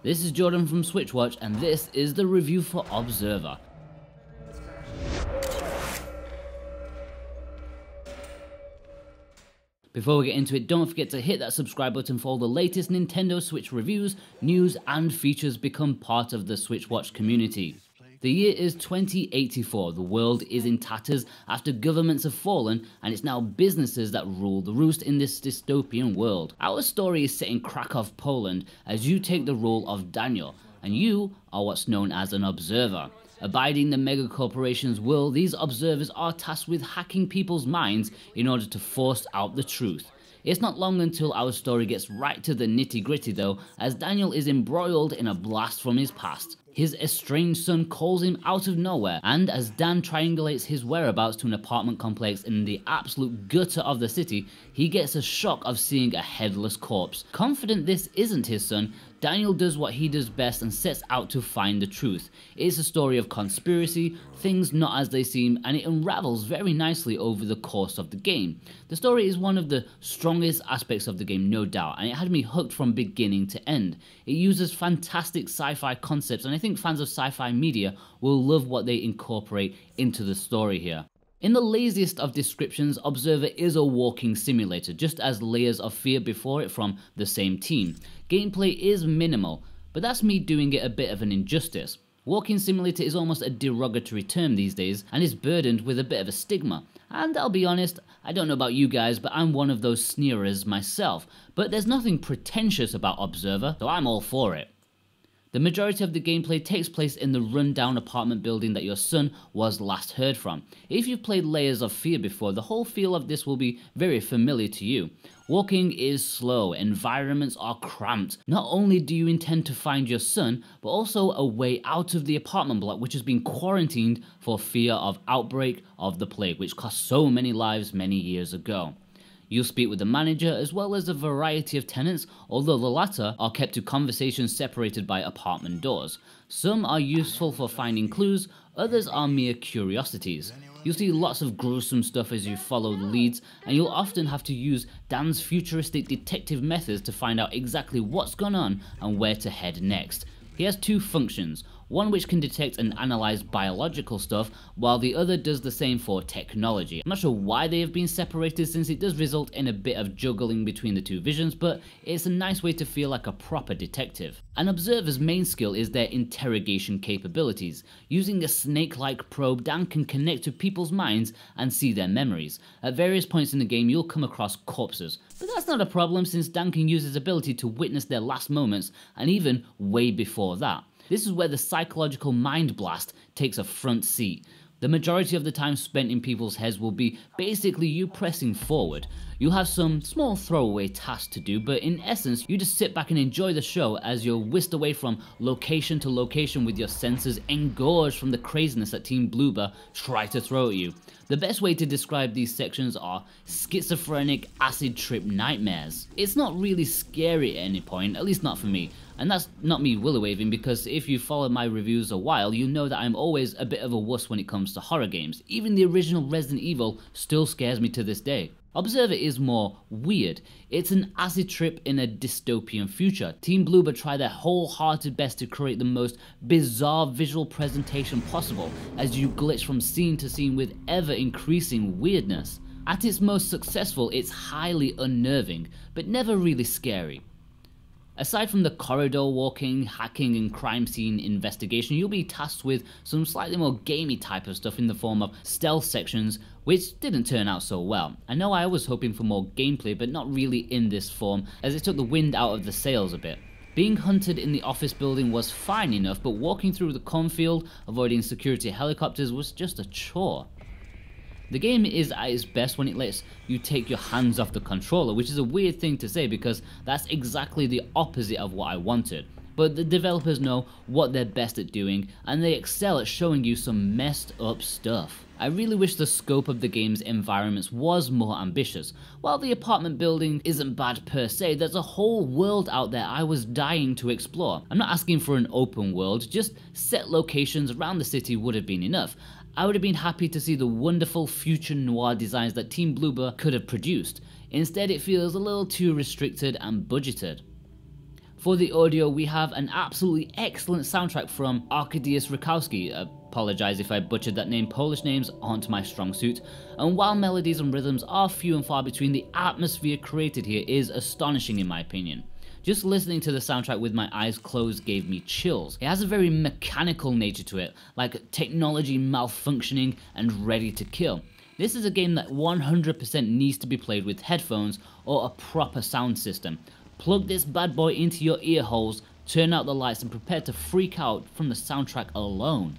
This is Jordan from SwitchWatch, and this is the review for Observer. Before we get into it, don't forget to hit that subscribe button for all the latest Nintendo Switch reviews, news and features. Become part of the SwitchWatch community. The year is 2084, the world is in tatters after governments have fallen and it's now businesses that rule the roost in this dystopian world. Our story is set in Krakow, Poland, as you take the role of Daniel, and you are what's known as an observer. Abiding the megacorporation's will, these observers are tasked with hacking people's minds in order to force out the truth. It's not long until our story gets right to the nitty-gritty though, as Daniel is embroiled in a blast from his past. His estranged son calls him out of nowhere, and as Dan triangulates his whereabouts to an apartment complex in the absolute gutter of the city, he gets a shock of seeing a headless corpse. Confident this isn't his son, Daniel does what he does best and sets out to find the truth. It's a story of conspiracy, things not as they seem, and it unravels very nicely over the course of the game. The story is one of the strongest aspects of the game, no doubt, and it had me hooked from beginning to end. It uses fantastic sci-fi concepts, and I think fans of sci-fi media will love what they incorporate into the story here. In the laziest of descriptions, Observer is a walking simulator, just as Layers of Fear before it from the same team. Gameplay is minimal, but that's me doing it a bit of an injustice. Walking simulator is almost a derogatory term these days and is burdened with a bit of a stigma. And I'll be honest, I don't know about you guys, but I'm one of those sneerers myself. But there's nothing pretentious about Observer, so I'm all for it. The majority of the gameplay takes place in the rundown apartment building that your son was last heard from. If you've played Layers of Fear before, the whole feel of this will be very familiar to you. Walking is slow, environments are cramped. Not only do you intend to find your son, but also a way out of the apartment block which has been quarantined for fear of outbreak of the plague, which cost so many lives many years ago. You'll speak with the manager as well as a variety of tenants, although the latter are kept to conversations separated by apartment doors. Some are useful for finding clues, others are mere curiosities. You'll see lots of gruesome stuff as you follow the leads, and you'll often have to use Dan's futuristic detective methods to find out exactly what's gone on and where to head next. He has two functions, one which can detect and analyze biological stuff, while the other does the same for technology. I'm not sure why they have been separated, since it does result in a bit of juggling between the two visions, but it's a nice way to feel like a proper detective. An observer's main skill is their interrogation capabilities. Using a snake-like probe, Dan can connect to people's minds and see their memories. At various points in the game you'll come across corpses, but that's not a problem since Dan can use his ability to witness their last moments, and even way before that. This is where the psychological mind blast takes a front seat. The majority of the time spent in people's heads will be basically you pressing forward. You'll have some small throwaway tasks to do, but in essence you just sit back and enjoy the show as you're whisked away from location to location with your senses engorged from the craziness that Team Bloober try to throw at you. The best way to describe these sections are schizophrenic acid trip nightmares. It's not really scary at any point, at least not for me. And that's not me willy waving, because if you followed my reviews a while, you know that I'm always a bit of a wuss when it comes to horror games. Even the original Resident Evil still scares me to this day. Observer is more weird. It's an acid trip in a dystopian future. Team Bloober try their wholehearted best to create the most bizarre visual presentation possible as you glitch from scene to scene with ever increasing weirdness. At its most successful, it's highly unnerving, but never really scary. Aside from the corridor walking, hacking and crime scene investigation, you'll be tasked with some slightly more gamey type of stuff in the form of stealth sections, which didn't turn out so well. I know I was hoping for more gameplay, but not really in this form, as it took the wind out of the sails a bit. Being hunted in the office building was fine enough, but walking through the cornfield, avoiding security helicopters was just a chore. The game is at its best when it lets you take your hands off the controller, which is a weird thing to say because that's exactly the opposite of what I wanted. But the developers know what they're best at doing, and they excel at showing you some messed up stuff. I really wish the scope of the game's environments was more ambitious. While the apartment building isn't bad per se, there's a whole world out there I was dying to explore. I'm not asking for an open world, just set locations around the city would have been enough. I would have been happy to see the wonderful future noir designs that Team Bloober could have produced. Instead, it feels a little too restricted and budgeted. For the audio, we have an absolutely excellent soundtrack from Arkadiusz Rakowski. Apologize if I butchered that name, Polish names aren't my strong suit. And while melodies and rhythms are few and far between, the atmosphere created here is astonishing in my opinion. Just listening to the soundtrack with my eyes closed gave me chills. It has a very mechanical nature to it, like technology malfunctioning and ready to kill. This is a game that 100% needs to be played with headphones or a proper sound system. Plug this bad boy into your ear holes, turn out the lights and prepare to freak out from the soundtrack alone.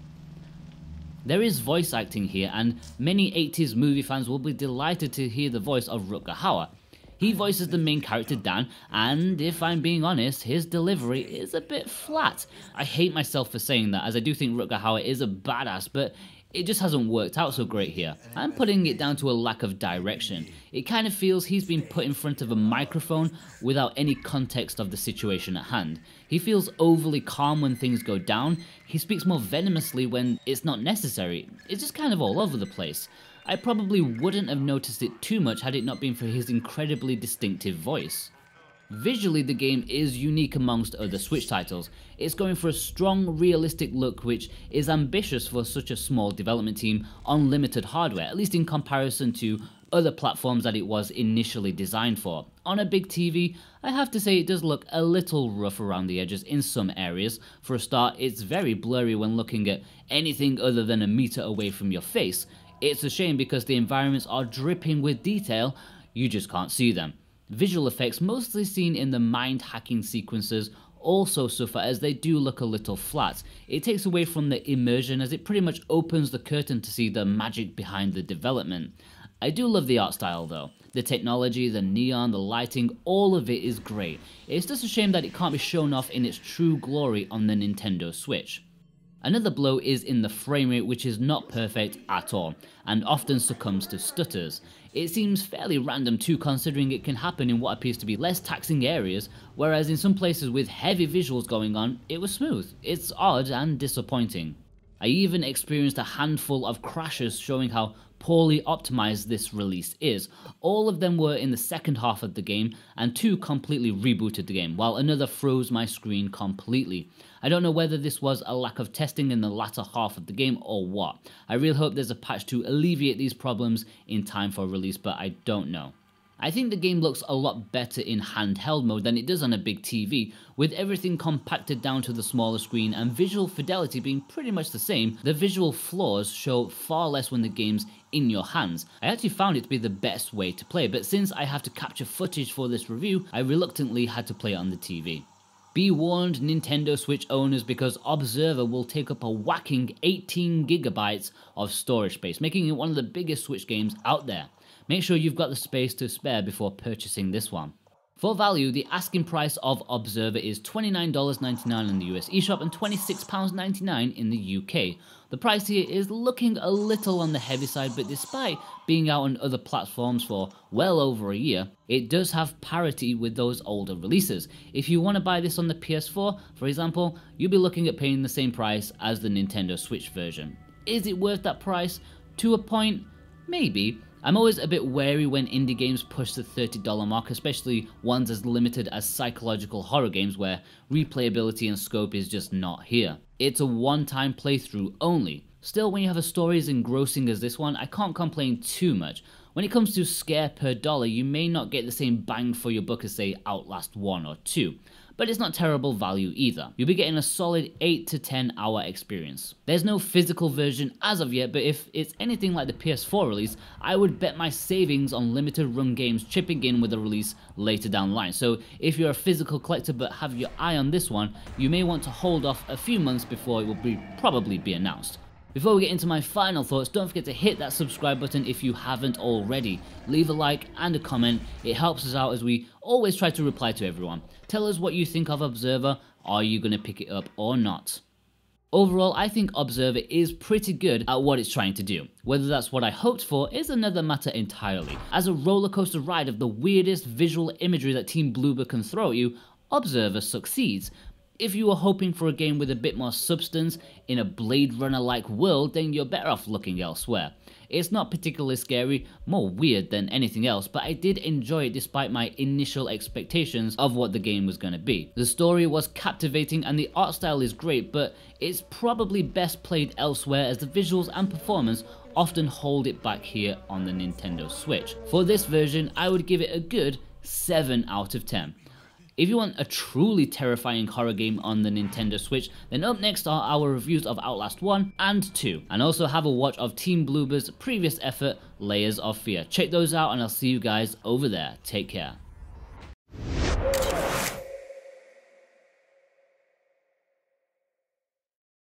There is voice acting here, and many 80s movie fans will be delighted to hear the voice of Rutger Hauer. He voices the main character Dan, and if I'm being honest, his delivery is a bit flat. I hate myself for saying that, as I do think Rutger Hauer is a badass, but it just hasn't worked out so great here. I'm putting it down to a lack of direction. It kind of feels he's been put in front of a microphone without any context of the situation at hand. He feels overly calm when things go down. He speaks more venomously when it's not necessary. It's just kind of all over the place. I probably wouldn't have noticed it too much had it not been for his incredibly distinctive voice. Visually, the game is unique amongst other Switch titles. It's going for a strong, realistic look which is ambitious for such a small development team on limited hardware, at least in comparison to other platforms that it was initially designed for. On a big TV, I have to say it does look a little rough around the edges in some areas. For a start, it's very blurry when looking at anything other than a meter away from your face. It's a shame because the environments are dripping with detail, you just can't see them. Visual effects, mostly seen in the mind-hacking sequences, also suffer as they do look a little flat. It takes away from the immersion as it pretty much opens the curtain to see the magic behind the development. I do love the art style though. The technology, the neon, the lighting, all of it is great. It's just a shame that it can't be shown off in its true glory on the Nintendo Switch. Another blow is in the frame rate, which is not perfect at all, and often succumbs to stutters. It seems fairly random too, considering it can happen in what appears to be less taxing areas, whereas in some places with heavy visuals going on, it was smooth. It's odd and disappointing. I even experienced a handful of crashes showing how poorly optimized this release is. All of them were in the second half of the game, and 2 completely rebooted the game, while another froze my screen completely. I don't know whether this was a lack of testing in the latter half of the game or what. I really hope there's a patch to alleviate these problems in time for release, but I don't know. I think the game looks a lot better in handheld mode than it does on a big TV, with everything compacted down to the smaller screen and visual fidelity being pretty much the same. The visual flaws show far less when the game's in your hands. I actually found it to be the best way to play, but since I have to capture footage for this review, I reluctantly had to play it on the TV. Be warned, Nintendo Switch owners, because Observer will take up a whacking 18 gigabytes of storage space, making it one of the biggest Switch games out there. Make sure you've got the space to spare before purchasing this one. For value, the asking price of Observer is $29.99 in the US eShop and £26.99 in the UK. The price here is looking a little on the heavy side, but despite being out on other platforms for well over a year, it does have parity with those older releases. If you want to buy this on the PS4, for example, you'll be looking at paying the same price as the Nintendo Switch version. Is it worth that price? To a point, maybe. I'm always a bit wary when indie games push the $30 mark, especially ones as limited as psychological horror games where replayability and scope is just not here. It's a one-time playthrough only. Still, when you have a story as engrossing as this one, I can't complain too much. When it comes to scare per dollar, you may not get the same bang for your buck as say Outlast 1 or 2. But it's not terrible value either. You'll be getting a solid 8 to 10 hour experience. There's no physical version as of yet, but if it's anything like the PS4 release, I would bet my savings on limited run games chipping in with a release later down the line. So if you're a physical collector but have your eye on this one, you may want to hold off a few months before it will probably be announced. Before we get into my final thoughts, don't forget to hit that subscribe button if you haven't already. Leave a like and a comment, it helps us out as we always try to reply to everyone. Tell us what you think of Observer, are you going to pick it up or not? Overall, I think Observer is pretty good at what it's trying to do. Whether that's what I hoped for is another matter entirely. As a rollercoaster ride of the weirdest visual imagery that Team Bloober can throw at you, Observer succeeds. If you were hoping for a game with a bit more substance in a Blade Runner-like world, then you're better off looking elsewhere. It's not particularly scary, more weird than anything else, but I did enjoy it despite my initial expectations of what the game was going to be. The story was captivating and the art style is great, but it's probably best played elsewhere as the visuals and performance often hold it back here on the Nintendo Switch. For this version, I would give it a good 7 out of 10. If you want a truly terrifying horror game on the Nintendo Switch, then up next are our reviews of Outlast 1 and 2, and also have a watch of Team Bloober's previous effort, Layers of Fear. Check those out and I'll see you guys over there. Take care.